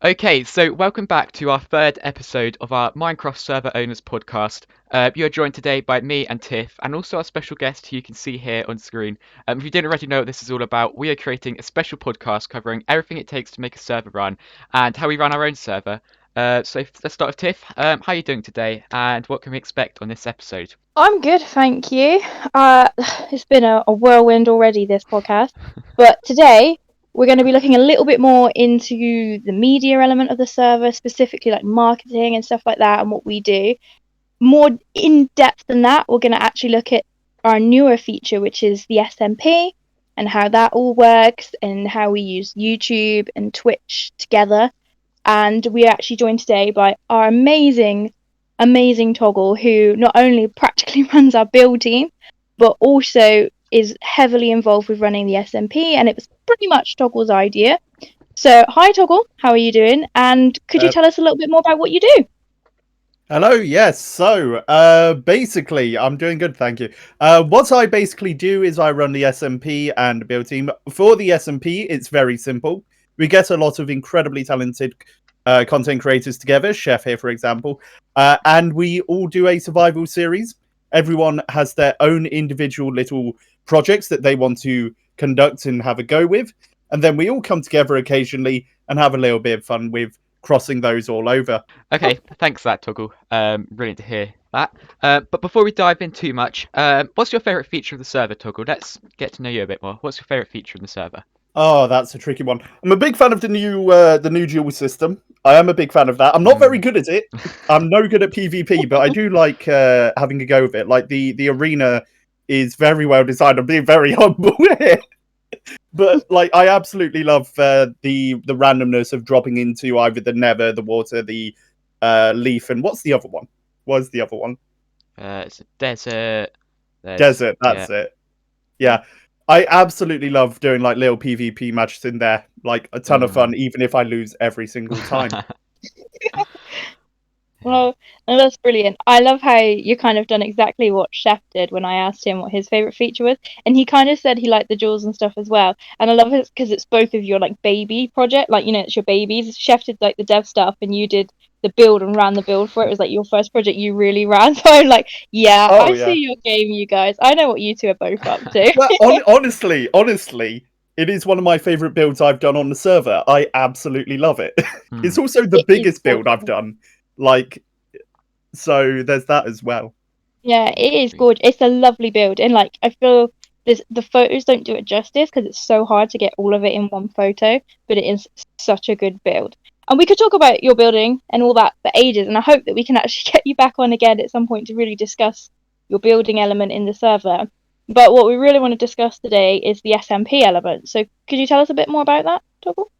Okay, so welcome back to our third episode of our Minecraft Server Owners podcast. You're joined today by me and Tiff, and also our special guest who you can see here on screen. If you didn't already know what this is all about, we are creating a special podcast covering everything it takes to make a server run and how we run our own server. So let's start with Tiff. How are you doing today, and what can we expect on this episode? I'm good, thank you. It's been a whirlwind already, this podcast. But today, we're going to be looking a little bit more into the media element of the server, specifically like marketing and stuff like that, and what we do. More in depth than that, we're going to actually look at our newer feature, which is the SMP, and how that all works, and how we use YouTube and Twitch together. And we are actually joined today by our amazing Toggle, who not only practically runs our build team, but also is heavily involved with running the SMP, and it was pretty much Toggle's idea. So, hi Toggle, how are you doing? And could you tell us a little bit more about what you do? Hello, yes. So, basically, I'm doing good, thank you. What I basically do is I run the SMP and build team. For the SMP, it's very simple. We get a lot of incredibly talented content creators together, Chef here, for example, and we all do a survival series. Everyone has their own individual little projects that they want to conduct and have a go with, and then we all come together occasionally and have a little bit of fun with crossing those all over. Okay, thanks for that, Toggle. Brilliant to hear that. But before we dive in too much, what's your favourite feature of the server, Toggle? Let's get to know you a bit more. What's your favourite feature of the server? Oh, that's a tricky one. I'm a big fan of the new duel system. I am a big fan of that. I'm not very good at it. I'm no good at PvP, but I do like having a go with it. Like the arena is very well designed. I'm being very humble here. But like I absolutely love the randomness of dropping into either the nether, the water, the leaf, and what's the other one? What's the other one? It's a desert. Desert, that's it. Yeah. I absolutely love doing like little PvP matches in there. Like a ton of fun, even if I lose every single time. Well, that's brilliant. I love how you kind of done exactly what Chef did when I asked him what his favourite feature was. And he kind of said he liked the jewels and stuff as well. And I love it because it's both of your like baby project. Like, you know, it's your babies. Chef did like the dev stuff and you did the build and ran the build for it. It was like your first project you really ran. So I'm like, yeah, I see your game, you guys. I know what you two are both up to. Well, honestly, it is one of my favourite builds I've done on the server. I absolutely love it. It's also the biggest build I've done. Like, so there's that as well. Yeah, it is gorgeous. It's a lovely build, and like I feel the photos don't do it justice because it's so hard to get all of it in one photo. But it is such a good build, and we could talk about your building and all that for ages. And I hope that we can actually get you back on again at some point to really discuss your building element in the server. But what we really want to discuss today is the SMP element. So could you tell us a bit more about that, Toggle?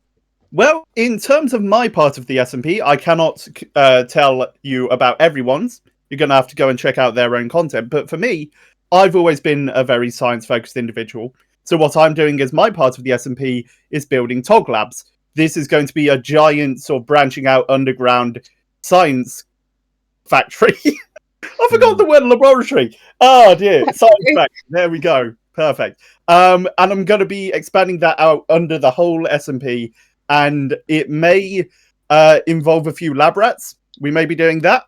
Well, in terms of my part of the SMP, I cannot tell you about everyone's. You're going to have to go and check out their own content. But for me, I've always been a very science-focused individual. So what I'm doing as my part of the SMP is building Tog Labs. This is going to be a giant sort of branching out underground science factory. I forgot the word laboratory. Oh dear, science factory. There we go. Perfect. And I'm going to be expanding that out under the whole SMP. And it may involve a few lab rats. We may be doing that.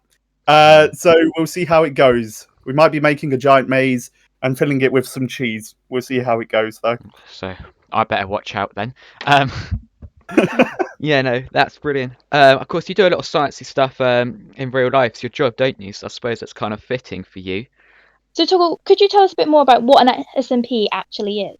So we'll see how it goes. We might be making a giant maze and filling it with some cheese. We'll see how it goes, though. So I better watch out then. Yeah, no, that's brilliant. Of course, you do a lot of sciencey stuff in real life. It's your job, don't you? So I suppose that's kind of fitting for you. So Toggle, could you tell us a bit more about what an SMP actually is?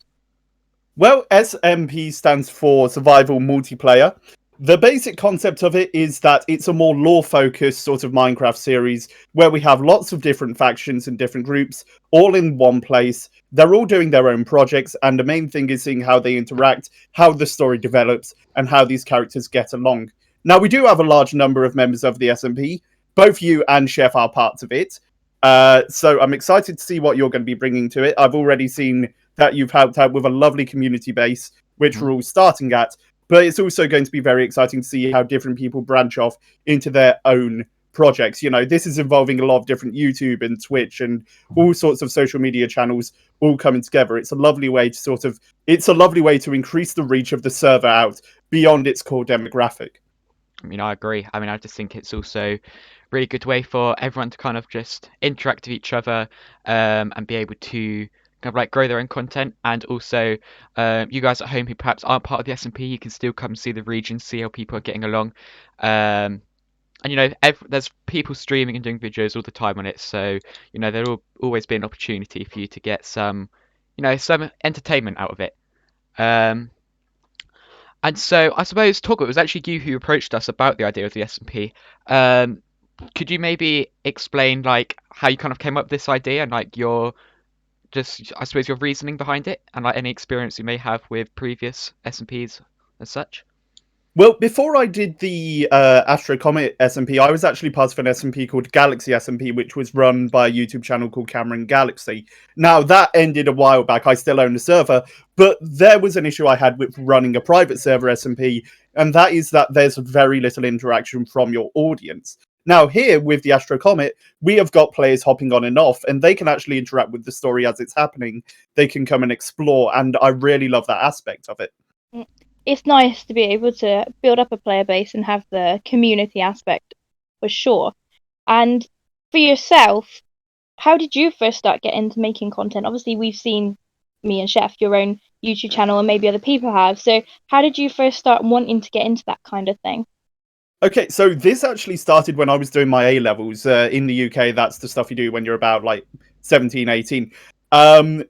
Well, SMP stands for Survival Multiplayer. The basic concept of it is that it's a more lore-focused sort of Minecraft series where we have lots of different factions and different groups all in one place. They're all doing their own projects, and the main thing is seeing how they interact, how the story develops, and how these characters get along. Now, we do have a large number of members of the SMP. Both you and Chef are parts of it. So I'm excited to see what you're going to be bringing to it. I've already seen that you've helped out with a lovely community base, which we're all starting at. But it's also going to be very exciting to see how different people branch off into their own projects. You know, this is involving a lot of different YouTube and Twitch and all sorts of social media channels all coming together. It's a lovely way to increase the reach of the server out beyond its core demographic. I mean, I agree. I mean, I just think it's also a really good way for everyone to kind of just interact with each other, and be able to kind of like grow their own content. And also, you guys at home who perhaps aren't part of the SMP, you can still come see the region, see how people are getting along. And there's people streaming and doing videos all the time on it, so there'll always be an opportunity for you to get some entertainment out of it. Um, and so I suppose, Toggle, it was actually you who approached us about the idea of the S&P. Um, could you maybe explain like how you kind of came up with this idea and like your just I suppose your reasoning behind it and like any experience you may have with previous S&Ps as such? Well, before I did the AstroComet SMP, I was actually part of an SMP called Galaxy SMP, which was run by a YouTube channel called Cameron Galaxy. Now, that ended a while back. I still own the server, but there was an issue I had with running a private server SMP, and that is that there's very little interaction from your audience. Now, here with the AstroComet, we have got players hopping on and off, and they can actually interact with the story as it's happening. They can come and explore, and I really love that aspect of it. It's nice to be able to build up a player base and have the community aspect for sure. And for yourself, how did you first start getting into making content? Obviously, we've seen me and Chef, your own YouTube channel, and maybe other people have. So, how did you first start wanting to get into that kind of thing? Okay, so this actually started when I was doing my A levels. In the UK, that's the stuff you do when you're about like 17, 18.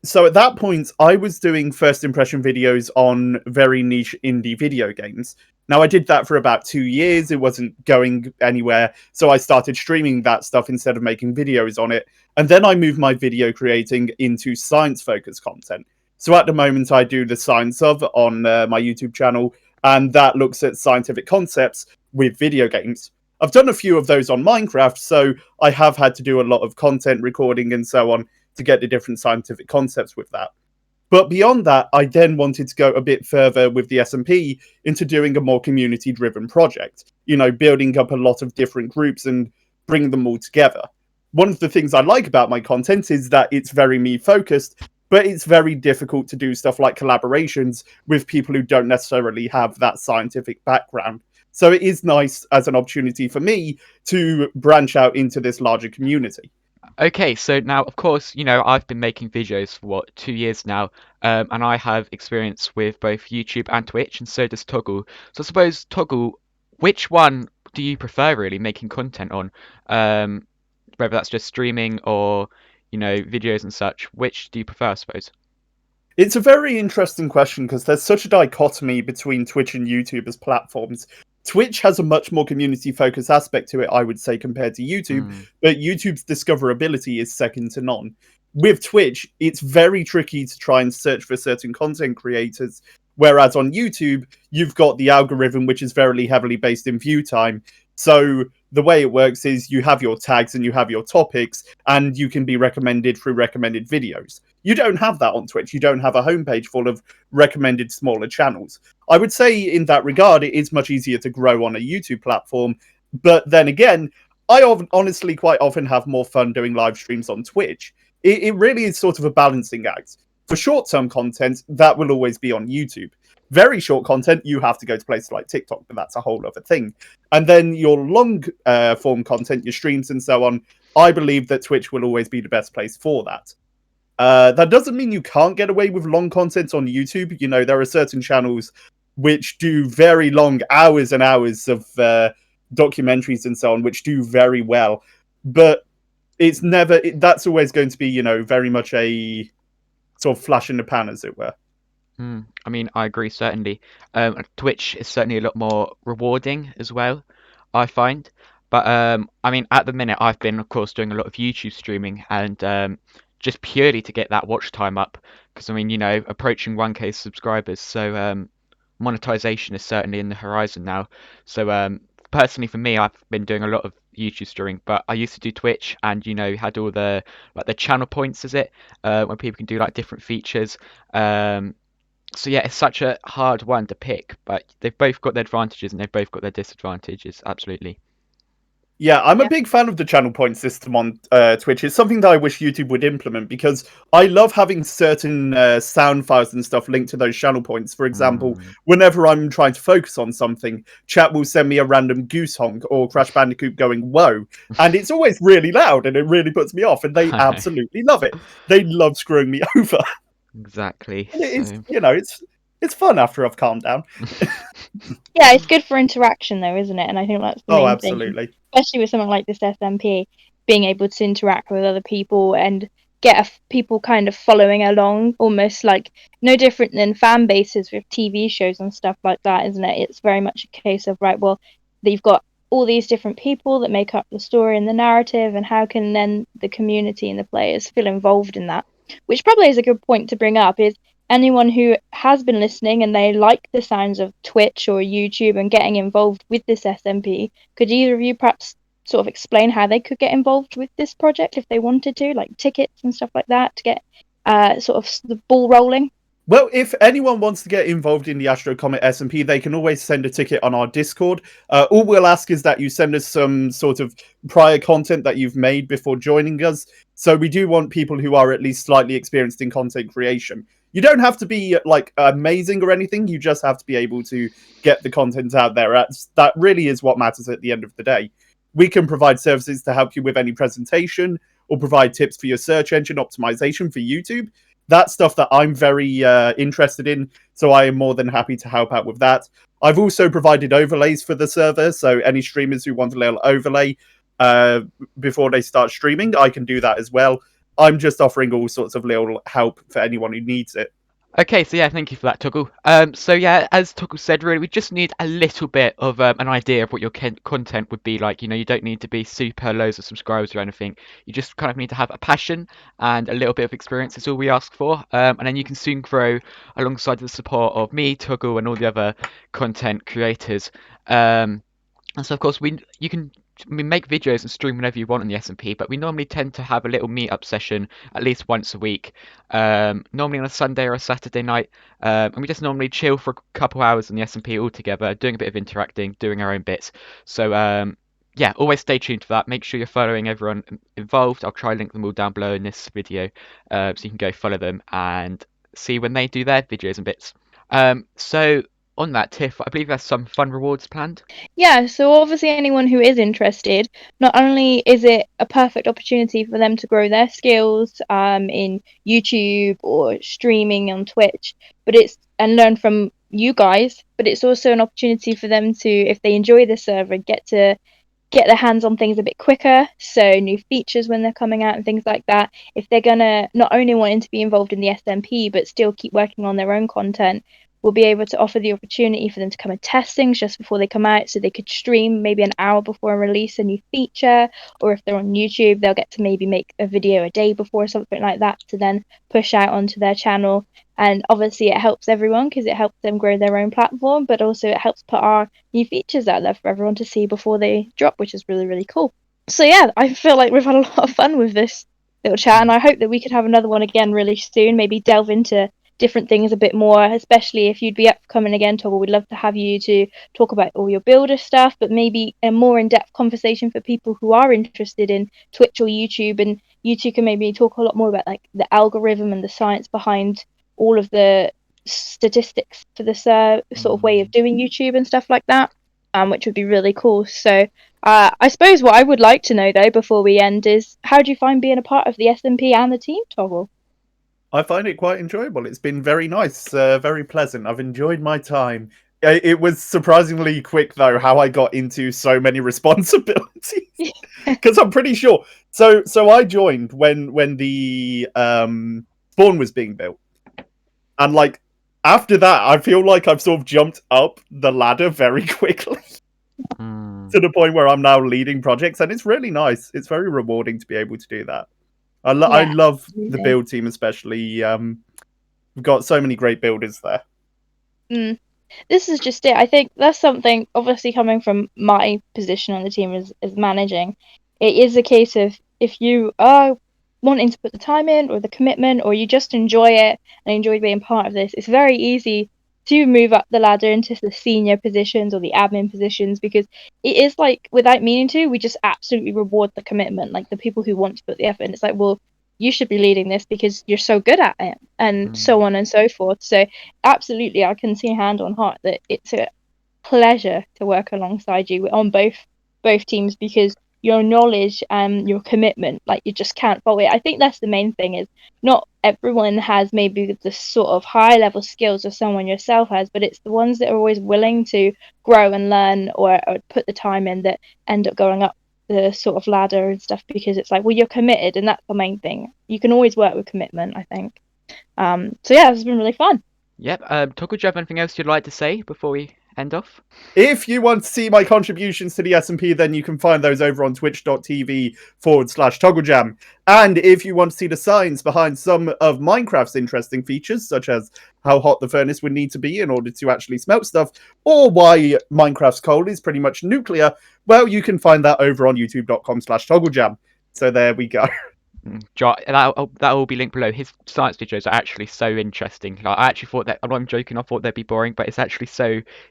So at that point, I was doing first impression videos on very niche indie video games. Now, I did that for about 2 years. It wasn't going anywhere. So I started streaming that stuff instead of making videos on it. And then I moved my video creating into science focused content. So at the moment, I do the Science of on my YouTube channel, and that looks at scientific concepts with video games. I've done a few of those on Minecraft, so I have had to do a lot of content recording and so on to get the different scientific concepts with that. But beyond that, I then wanted to go a bit further with the SMP into doing a more community-driven project. Building up a lot of different groups and bringing them all together. One of the things I like about my content is that it's very me-focused, but it's very difficult to do stuff like collaborations with people who don't necessarily have that scientific background. So it is nice as an opportunity for me to branch out into this larger community. Okay, so now, of course, I've been making videos for 2 years now, and I have experience with both YouTube and Twitch, and so does Toggle. So I suppose, Toggle, which one do you prefer really making content on? Whether that's just streaming or, videos and such, which do you prefer, I suppose? It's a very interesting question because there's such a dichotomy between Twitch and YouTube as platforms. Twitch has a much more community focused aspect to it, I would say, compared to YouTube, but YouTube's discoverability is second to none. With Twitch, it's very tricky to try and search for certain content creators, whereas on YouTube, you've got the algorithm, which is very heavily based in view time. So the way it works is you have your tags and you have your topics, and you can be recommended through recommended videos. You don't have that on Twitch. You don't have a homepage full of recommended smaller channels. I would say in that regard, it is much easier to grow on a YouTube platform. But then again, I honestly quite often have more fun doing live streams on Twitch. It really is sort of a balancing act. For short-term content, that will always be on YouTube. Very short content, you have to go to places like TikTok, but that's a whole other thing. And then your long form content, your streams and so on, I believe that Twitch will always be the best place for that. That doesn't mean you can't get away with long content on YouTube. There are certain channels which do very long hours and hours of documentaries and so on, which do very well. But it's never, that's always going to be, very much a sort of flash in the pan, as it were. I mean, I agree, certainly. Twitch is certainly a lot more rewarding as well, I find. But I mean, at the minute, I've been, of course, doing a lot of YouTube streaming and just purely to get that watch time up. Because I mean, approaching 1K subscribers, so monetization is certainly in the horizon now. So personally, for me, I've been doing a lot of YouTube streaming, but I used to do Twitch, and had all the like the channel points, is it? When people can do like different features. So yeah, it's such a hard one to pick, but they've both got their advantages and they've both got their disadvantages, absolutely. Yeah, I'm a Yeah. big fan of the channel point system on Twitch. It's something that I wish YouTube would implement because I love having certain sound files and stuff linked to those channel points. For example, whenever I'm trying to focus on something, chat will send me a random goose honk or Crash Bandicoot going whoa, and it's always really loud and it really puts me off. And they I know. absolutely love it. They love screwing me over. Exactly. And it is, So it's fun after I've calmed down. Yeah, it's good for interaction though, isn't it? And I think that's the Oh, main thing, absolutely. especially with something like this SMP, being able to interact with other people and get people kind of following along, almost like no different than fan bases with TV shows and stuff like that, isn't it? It's very much a case of, right, well, you've got all these different people that make up the story and the narrative, and how can then the community and the players feel involved in that? Which probably is a good point to bring up, is anyone who has been listening and they like the sounds of Twitch or YouTube and getting involved with this SMP, could either of you perhaps sort of explain how they could get involved with this project if they wanted to, like tickets and stuff like that, to get sort of the ball rolling? Well, if anyone wants to get involved in the AstroComet SMP, they can always send a ticket on our Discord. All we'll ask is that you send us some sort of prior content that you've made before joining us. So we do want people who are at least slightly experienced in content creation. You don't have to be like amazing or anything. You just have to be able to get the content out there. That really is what matters at the end of the day. We can provide services to help you with any presentation or provide tips for your search engine optimization for YouTube. That's stuff that I'm very interested in, so I am more than happy to help out with that. I've also provided overlays for the server, so any streamers who want a little overlay before they start streaming, I can do that as well. I'm just offering all sorts of little help for anyone who needs it. Okay, so yeah, thank you for that, Toggle. So yeah, as Toggle said, really, we just need a little bit of an idea of what your content would be like. You know, you don't need to be super loads of subscribers or anything. You just kind of need to have a passion and a little bit of experience is all we ask for. And then you can soon grow alongside the support of me, Toggle, and all the other content creators. And so, of course, you can make videos and stream whenever you want on the SMP, but we normally tend to have a little meet-up session at least once a week, normally on a Sunday or a Saturday night, and we just normally chill for a couple hours on the SMP all together, doing a bit of interacting, doing our own bits. So, yeah, always stay tuned for that. Make sure you're following everyone involved. I'll try and link them all down below in this video, so you can go follow them and see when they do their videos and bits. So on that, Tiff, I believe there's some fun rewards planned. Yeah, so obviously anyone who is interested, not only is it a perfect opportunity for them to grow their skills in YouTube or streaming on Twitch, and learn from you guys, but it's also an opportunity for them to, if they enjoy the server, get their hands on things a bit quicker, so new features when they're coming out and things like that. If they're gonna not only wanting to be involved in the SMP but still keep working on their own content, we'll be able to offer the opportunity for them to come and test things just before they come out, so they could stream maybe an hour before and release a new feature, or if they're on YouTube, they'll get to maybe make a video a day before, something like that, to then push out onto their channel. And obviously it helps everyone because it helps them grow their own platform, but also it helps put our new features out there for everyone to see before they drop, which is really, really cool. So yeah, I feel like we've had a lot of fun with this little chat, and I hope that we could have another one again really soon, maybe delve into different things a bit more, especially if you'd be up for coming again, Toggle. We'd love to have you to talk about all your builder stuff, but maybe a more in-depth conversation for people who are interested in Twitch or YouTube, and you two can maybe talk a lot more about like the algorithm and the science behind all of the statistics for this sort of way of doing YouTube and stuff like that, which would be really cool. So I suppose what I would like to know though before we end is, how do you find being a part of the SMP and the team, Toggle? I find it quite enjoyable. It's been very nice, very pleasant. I've enjoyed my time. It was surprisingly quick, though, how I got into so many responsibilities. Because I'm pretty sure. So I joined when the spawn was being built, and like after that, I feel like I've sort of jumped up the ladder very quickly to the point where I'm now leading projects, and it's really nice. It's very rewarding to be able to do that. I love absolutely. the build team, especially. We've got so many great builders there. This is just it. I think that's something, obviously coming from my position on the team as managing, it is a case of, if you are wanting to put the time in or the commitment, or you just enjoy it and enjoy being part of this, it's very easy to move up the ladder into the senior positions or the admin positions, because it is like, without meaning to, we just absolutely reward the commitment, like the people who want to put the effort in. It's like, well, you should be leading this because you're so good at it, and so on and so forth. So absolutely, I can see hand on heart that it's a pleasure to work alongside you on both teams, because your knowledge and your commitment, like, you just can't fault it. I think that's the main thing, is not everyone has maybe the sort of high level skills as someone yourself has, but it's the ones that are always willing to grow and learn, or put the time in, that end up going up the sort of ladder and stuff, because it's like, well, you're committed, and that's the main thing. You can always work with commitment, I think. So yeah, this has been really fun. Yep. Toggle, do you have anything else you'd like to say before we end off? If you want to see my contributions to the SMP, then you can find those over on twitch.tv/ToggleJam. And if you want to see the science behind some of Minecraft's interesting features, such as how hot the furnace would need to be in order to actually smelt stuff, or why Minecraft's coal is pretty much nuclear, well, you can find that over on youtube.com/ToggleJam. So there we go. That'll all be linked below. His science videos are actually so interesting. Like, I actually thought that, I'm not joking, I thought they'd be boring, but it's actually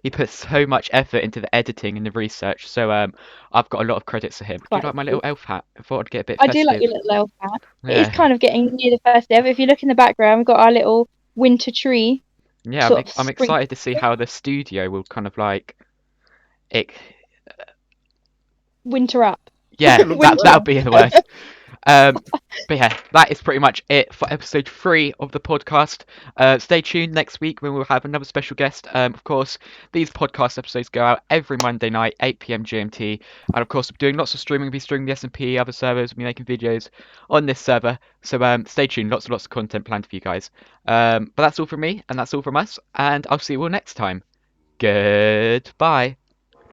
he puts so much effort into the editing and the research. So I've got a lot of credits to him. Do you like my little elf hat? I thought I'd get a bit I festive. do like your little elf hat. It is Yeah. kind of getting near the festive. If you look in the background, we've got our little winter tree. Yeah, Sort of I'm excited to see how the studio will kind of like it. winter up. Yeah, Winter. that'll be the word. But yeah, that is pretty much it for episode 3 of the podcast. Stay tuned next week when we'll have another special guest. Of course, these podcast episodes go out every Monday night, 8 p.m. GMT. And of course, we're doing lots of streaming. We'll be streaming the SMP, other servers. We'll be making videos on this server. So stay tuned. Lots and lots of content planned for you guys. But that's all from me, and that's all from us. And I'll see you all next time. Goodbye.